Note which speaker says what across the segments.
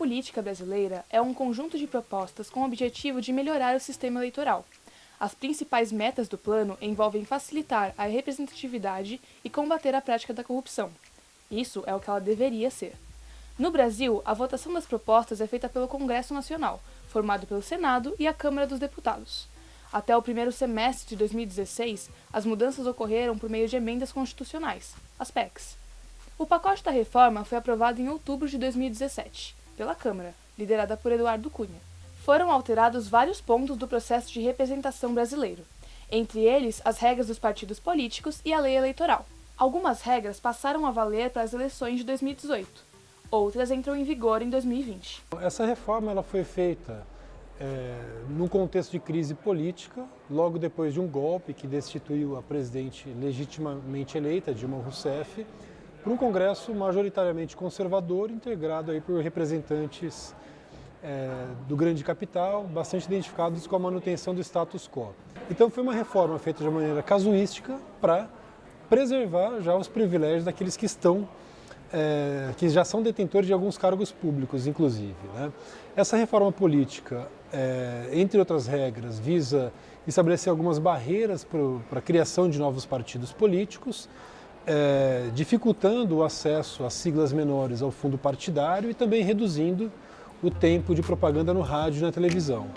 Speaker 1: política brasileira é um conjunto de propostas com o objetivo de melhorar o sistema eleitoral. As principais metas do plano envolvem facilitar a representatividade e combater a prática da corrupção. Isso é o que ela deveria ser. No Brasil, a votação das propostas é feita pelo Congresso Nacional, formado pelo Senado e a Câmara dos Deputados. Até o primeiro semestre de 2016, as mudanças ocorreram por meio de emendas constitucionais, as PECs. O pacote da reforma foi aprovado em outubro de 2017, pela Câmara, liderada por Eduardo Cunha. Foram alterados vários pontos do processo de representação brasileiro, entre eles as regras dos partidos políticos e a lei eleitoral. Algumas regras passaram a valer para as eleições de 2018, outras entram em vigor em 2020.
Speaker 2: Essa reforma ela foi feita num contexto de crise política, logo depois de um golpe que destituiu a presidente legitimamente eleita, Dilma Rousseff, por um Congresso majoritariamente conservador, integrado aí por representantes do grande capital, bastante identificados com a manutenção do status quo. Então foi uma reforma feita de maneira casuística para preservar já os privilégios daqueles que já são detentores de alguns cargos públicos, inclusive, né? Essa reforma política, entre outras regras, visa estabelecer algumas barreiras para a criação de novos partidos políticos, dificultando o acesso a siglas menores ao fundo partidário e também reduzindo o tempo de propaganda no rádio e na televisão.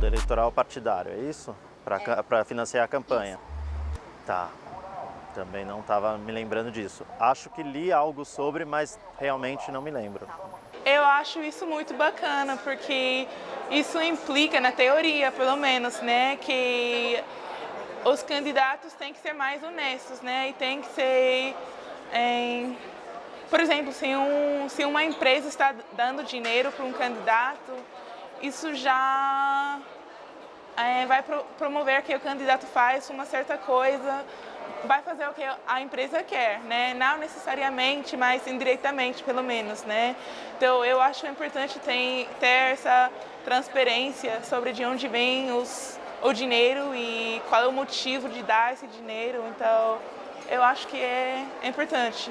Speaker 3: Eleitoral partidário, é isso? Para financiar a campanha. Tá, também não estava me lembrando disso. Acho que li algo sobre, mas realmente não me lembro.
Speaker 4: Eu acho isso muito bacana, porque isso implica, na teoria pelo menos, né, que os candidatos têm que ser mais honestos, né, e tem que ser, por exemplo, se uma empresa está dando dinheiro para um candidato, isso já vai promover que o candidato faz uma certa coisa, vai fazer o que a empresa quer, né? Não necessariamente, mas indiretamente, pelo menos, né? Então, eu acho importante ter essa transparência sobre de onde vem o dinheiro e qual é o motivo de dar esse dinheiro. Então, eu acho que é importante.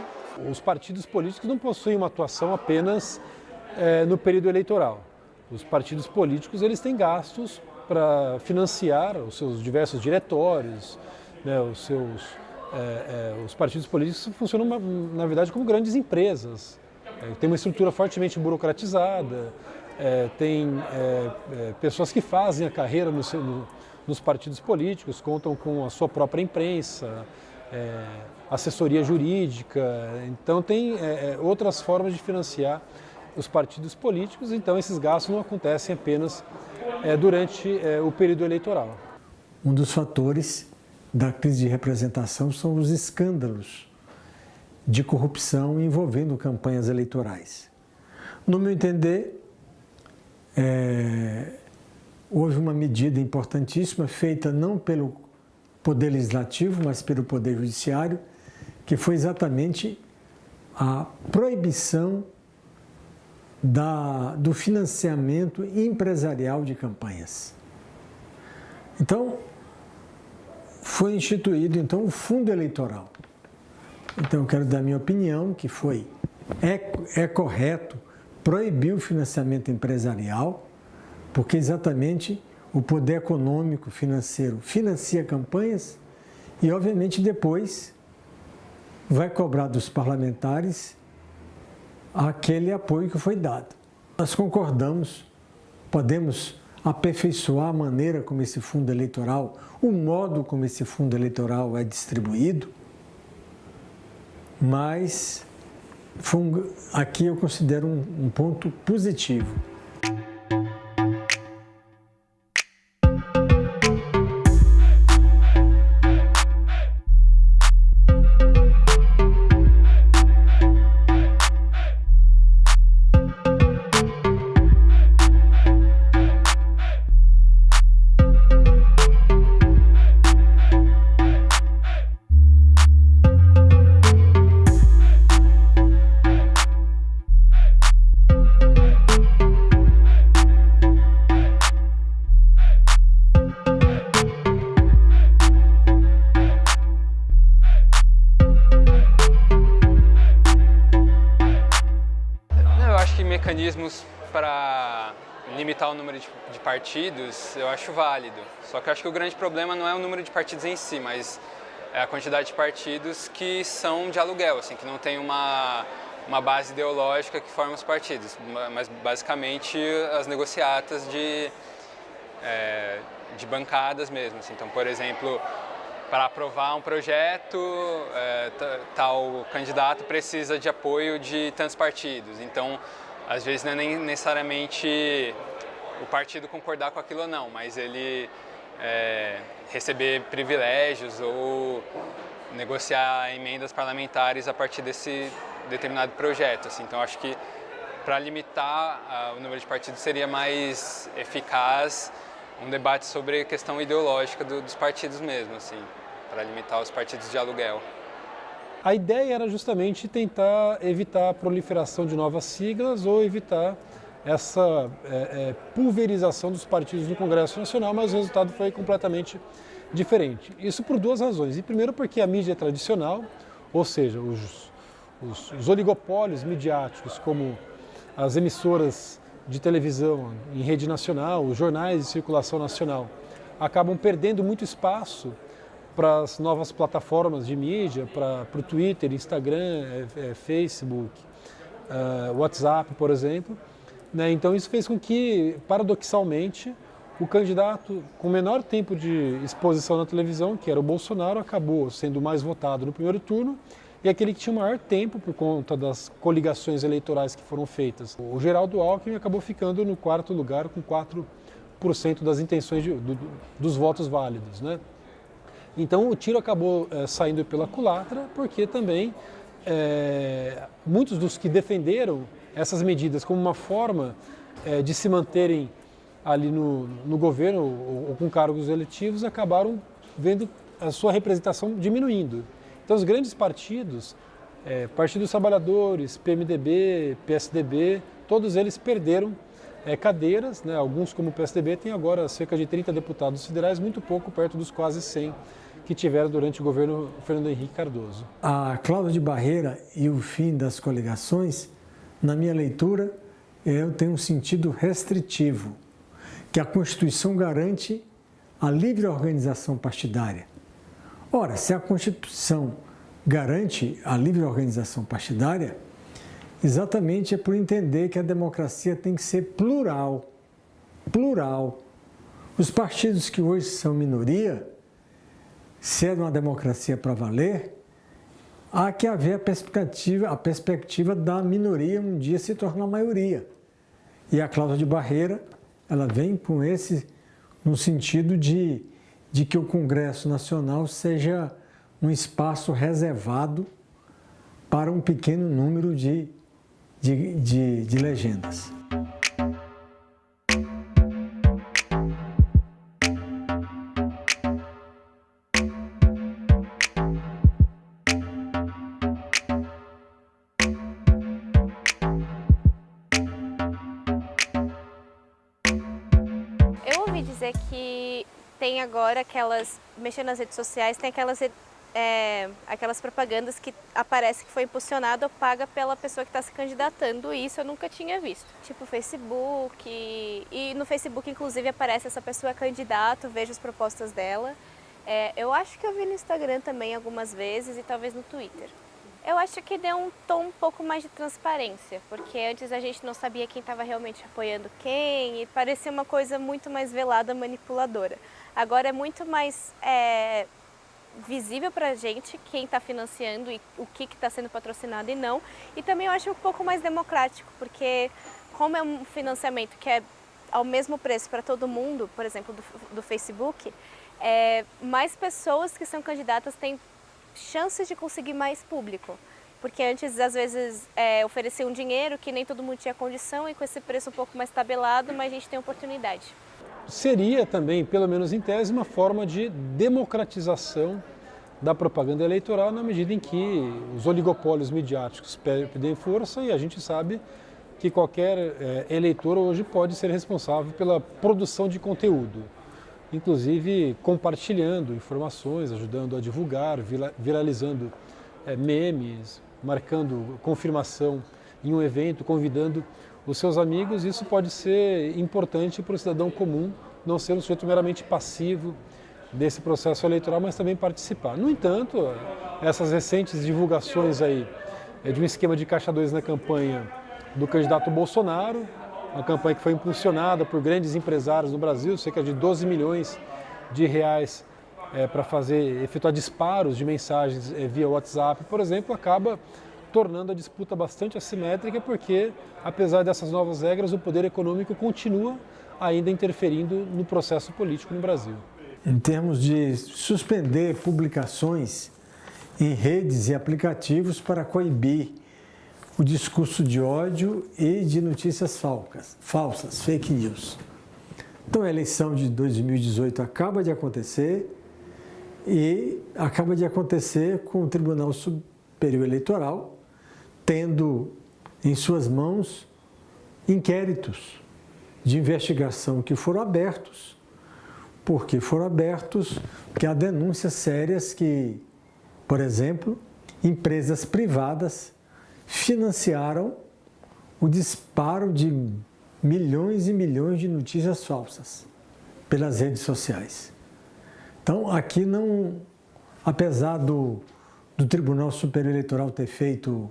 Speaker 2: Os partidos políticos não possuem uma atuação apenas no período eleitoral. Os partidos políticos eles têm gastos para financiar os seus diversos diretórios, né, os partidos políticos funcionam, na verdade, como grandes empresas. Tem uma estrutura fortemente burocratizada, tem pessoas que fazem a carreira nos partidos políticos, contam com a sua própria imprensa, assessoria jurídica, então tem outras formas de financiar os partidos políticos, então esses gastos não acontecem apenas durante o período eleitoral.
Speaker 5: Um dos fatores da crise de representação são os escândalos de corrupção envolvendo campanhas eleitorais. No meu entender, houve uma medida importantíssima feita não pelo Poder Legislativo, mas pelo Poder Judiciário, que foi exatamente a proibição do financiamento empresarial de campanhas. Então, foi instituído o fundo eleitoral. Então, eu quero dar a minha opinião, que é correto proibir o financiamento empresarial, porque exatamente o poder econômico financeiro financia campanhas e, obviamente, depois vai cobrar dos parlamentares aquele apoio que foi dado. Nós concordamos, podemos aperfeiçoar a maneira como esse fundo eleitoral, o modo como esse fundo eleitoral é distribuído, mas aqui eu considero um ponto positivo.
Speaker 6: mecanismos para limitar o número de partidos, eu acho válido. Só que eu acho que o grande problema não é o número de partidos em si, mas é a quantidade de partidos que são de aluguel, assim, que não tem uma base ideológica que forma os partidos, mas basicamente as negociatas de bancadas mesmo. Assim. Então, por exemplo, para aprovar um projeto, tal candidato precisa de apoio de tantos partidos. Então, às vezes não é nem necessariamente o partido concordar com aquilo ou não, mas ele receber privilégios ou negociar emendas parlamentares a partir desse determinado projeto. Assim. Então, acho que para limitar o número de partidos seria mais eficaz um debate sobre a questão ideológica dos partidos mesmo, assim, para limitar os partidos de aluguel.
Speaker 2: A ideia era justamente tentar evitar a proliferação de novas siglas ou evitar essa pulverização dos partidos no Congresso Nacional, mas o resultado foi completamente diferente. Isso por duas razões. E primeiro porque a mídia tradicional, ou seja, os oligopólios midiáticos, como as emissoras de televisão em rede nacional, os jornais de circulação nacional, acabam perdendo muito espaço para as novas plataformas de mídia, para o Twitter, Instagram, Facebook, WhatsApp, por exemplo. Né? Então isso fez com que, paradoxalmente, o candidato com menor tempo de exposição na televisão, que era o Bolsonaro, acabou sendo mais votado no primeiro turno, e aquele que tinha o maior tempo por conta das coligações eleitorais que foram feitas. O Geraldo Alckmin acabou ficando no quarto lugar com 4% das intenções dos votos válidos. Né? Então o tiro acabou saindo pela culatra, porque também muitos dos que defenderam essas medidas como uma forma de se manterem ali no governo ou com cargos eletivos acabaram vendo a sua representação diminuindo. Então os grandes partidos, Partido dos Trabalhadores, PMDB, PSDB, todos eles perderam cadeiras, né? Alguns como o PSDB têm agora cerca de 30 deputados federais, muito pouco perto dos quase 100 que tiveram durante o governo Fernando Henrique Cardoso.
Speaker 5: A cláusula de barreira e o fim das coligações, na minha leitura, eu tenho um sentido restritivo, que a Constituição garante a livre organização partidária. Ora, se a Constituição garante a livre organização partidária, exatamente é por entender que a democracia tem que ser plural. Plural. Os partidos que hoje são minoria, se é uma democracia para valer, há que haver a perspectiva da minoria um dia se tornar maioria. E a cláusula de barreira, ela vem com no sentido de que o Congresso Nacional seja um espaço reservado para um pequeno número de legendas.
Speaker 7: Eu ouvi dizer que tem agora mexendo nas redes sociais, tem aquelas propagandas que aparece que foi impulsionada ou paga pela pessoa que está se candidatando, e isso eu nunca tinha visto. Tipo Facebook, e no Facebook inclusive aparece essa pessoa candidato, vejo as propostas dela. Eu acho que eu vi no Instagram também algumas vezes e talvez no Twitter. Eu acho que deu um tom um pouco mais de transparência, porque antes a gente não sabia quem estava realmente apoiando quem, e parecia uma coisa muito mais velada, manipuladora. Agora é muito mais visível para a gente quem está financiando e o que está sendo patrocinado e não. E também eu acho um pouco mais democrático, porque como é um financiamento que é ao mesmo preço para todo mundo, por exemplo, do Facebook, mais pessoas que são candidatas têm chances de conseguir mais público. Porque antes, às vezes, ofereciam dinheiro que nem todo mundo tinha condição, e com esse preço um pouco mais tabelado, mas a gente tem oportunidade. Seria
Speaker 2: também, pelo menos em tese, uma forma de democratização da propaganda eleitoral, na medida em que os oligopólios midiáticos perdem força, e a gente sabe que qualquer eleitor hoje pode ser responsável pela produção de conteúdo, inclusive compartilhando informações, ajudando a divulgar, viralizando memes, marcando confirmação em um evento, convidando os seus amigos, isso pode ser importante para o cidadão comum não ser um sujeito meramente passivo desse processo eleitoral, mas também participar. No entanto, essas recentes divulgações aí de um esquema de caixa 2 na campanha do candidato Bolsonaro, uma campanha que foi impulsionada por grandes empresários no Brasil, cerca de 12 milhões de reais para efetuar disparos de mensagens via WhatsApp, por exemplo, acaba tornando a disputa bastante assimétrica, porque, apesar dessas novas regras, o poder econômico continua ainda interferindo no processo político no Brasil.
Speaker 5: Em termos de suspender publicações em redes e aplicativos para coibir o discurso de ódio e de notícias falsas, fake news. Então a eleição de 2018 acaba de acontecer e acaba de acontecer com o Tribunal Superior Eleitoral tendo em suas mãos inquéritos de investigação que foram abertos. Por que foram abertos? Porque há denúncias sérias que, por exemplo, empresas privadas financiaram o disparo de milhões e milhões de notícias falsas pelas redes sociais. Então, aqui não, apesar do Tribunal Superior Eleitoral ter feito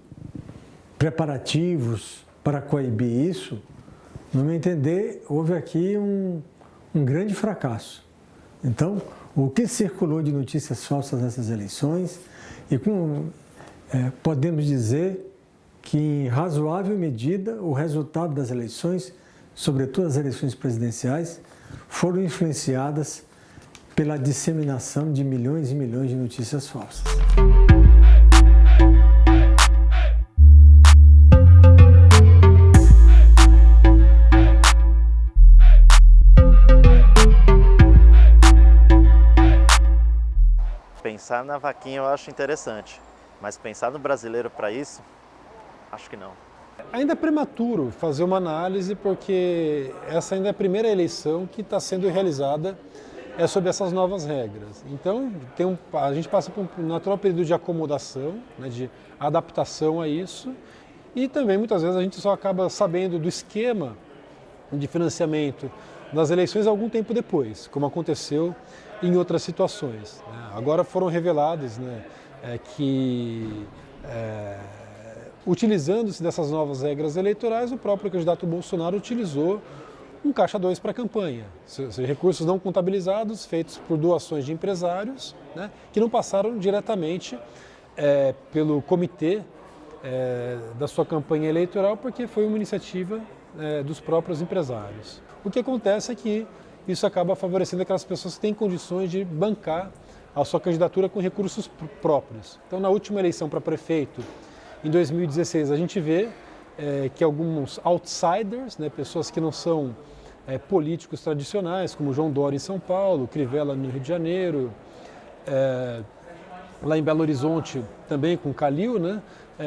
Speaker 5: preparativos para coibir isso, no meu entender, houve aqui um grande fracasso. Então, o que circulou de notícias falsas nessas eleições, e podemos dizer que, em razoável medida, o resultado das eleições, sobretudo as eleições presidenciais, foram influenciadas pela disseminação de milhões e milhões de notícias falsas.
Speaker 3: Pensar na vaquinha eu acho interessante, mas pensar no brasileiro para isso, acho que não.
Speaker 2: Ainda é prematuro fazer uma análise, porque essa ainda é a primeira eleição que está sendo realizada sob essas novas regras. Então, a gente passa por um natural período de acomodação, né, de adaptação a isso, e também muitas vezes a gente só acaba sabendo do esquema de financiamento das eleições algum tempo depois, como aconteceu em outras situações. Agora foram revelados, né, que, utilizando-se dessas novas regras eleitorais, o próprio candidato Bolsonaro utilizou um caixa 2 para a campanha, recursos não contabilizados, feitos por doações de empresários, né, que não passaram diretamente pelo comitê da sua campanha eleitoral, porque foi uma iniciativa dos próprios empresários. O que acontece é que isso acaba favorecendo aquelas pessoas que têm condições de bancar a sua candidatura com recursos próprios. Então, na última eleição para prefeito, em 2016, a gente vê que alguns outsiders, né, pessoas que não são políticos tradicionais, como João Dória em São Paulo, Crivella no Rio de Janeiro, lá em Belo Horizonte também com Calil, né,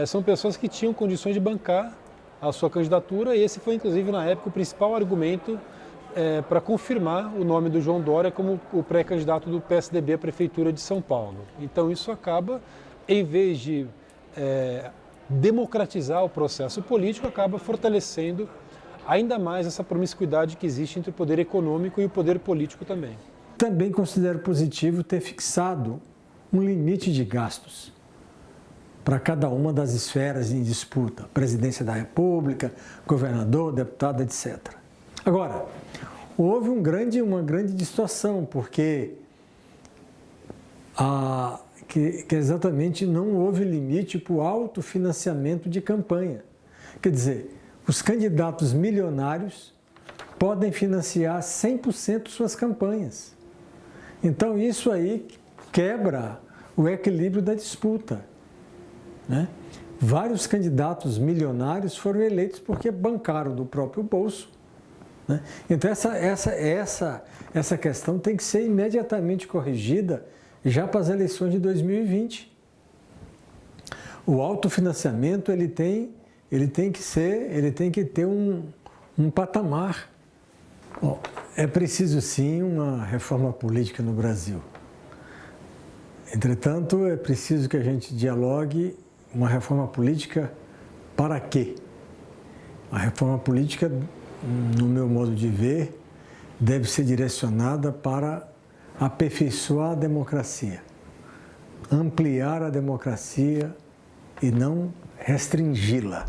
Speaker 2: são pessoas que tinham condições de bancar a sua candidatura, e esse foi, inclusive, na época, o principal argumento para confirmar o nome do João Dória como o pré-candidato do PSDB à Prefeitura de São Paulo. Então isso acaba, em vez de democratizar o processo político, acaba fortalecendo ainda mais essa promiscuidade que existe entre o poder econômico e o poder político também.
Speaker 5: Também considero positivo ter fixado um limite de gastos para cada uma das esferas em disputa, presidência da República, governador, deputado, etc. Agora, houve uma grande distorção, porque que exatamente não houve limite para o autofinanciamento de campanha. Quer dizer, os candidatos milionários podem financiar 100% suas campanhas. Então, isso aí quebra o equilíbrio da disputa, né? Vários candidatos milionários foram eleitos porque bancaram do próprio bolso, né? Então, essa questão tem que ser imediatamente corrigida já para as eleições de 2020. O autofinanciamento ele tem que ter um patamar. Bom, é preciso sim uma reforma política no Brasil. Entretanto, é preciso que a gente dialogue uma reforma política para quê? A reforma política, no meu modo de ver, deve ser direcionada para aperfeiçoar a democracia, ampliar a democracia e não restringi-la.